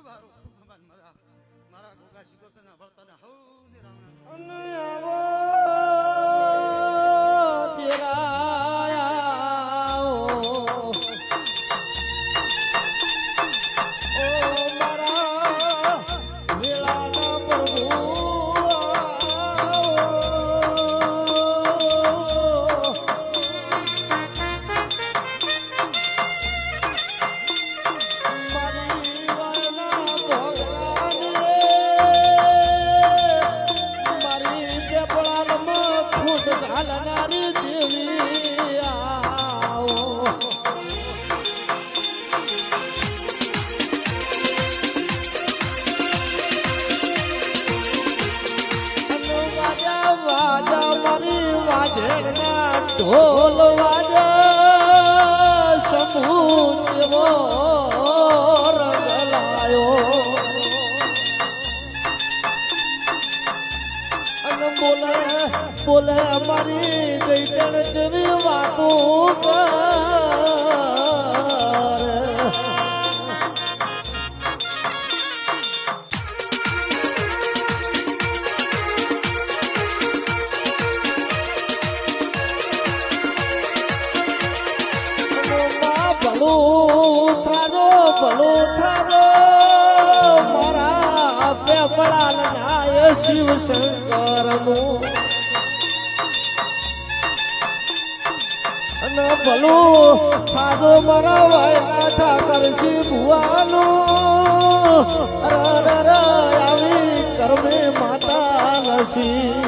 મારા ગોગા શિકોતના ભળતાના હૌને ઢોલ વાજે સમૂહ જેવો રંગલાયો અને બોલે બોલે અમારી દૈતણ જેવી વાતો કરે મારા પેપળા શિવ શંકર નું અને ભલું ખાધો મારા વાયના ઠાકર સિંહ ભુવાનું આવી કર્મે માતા નસી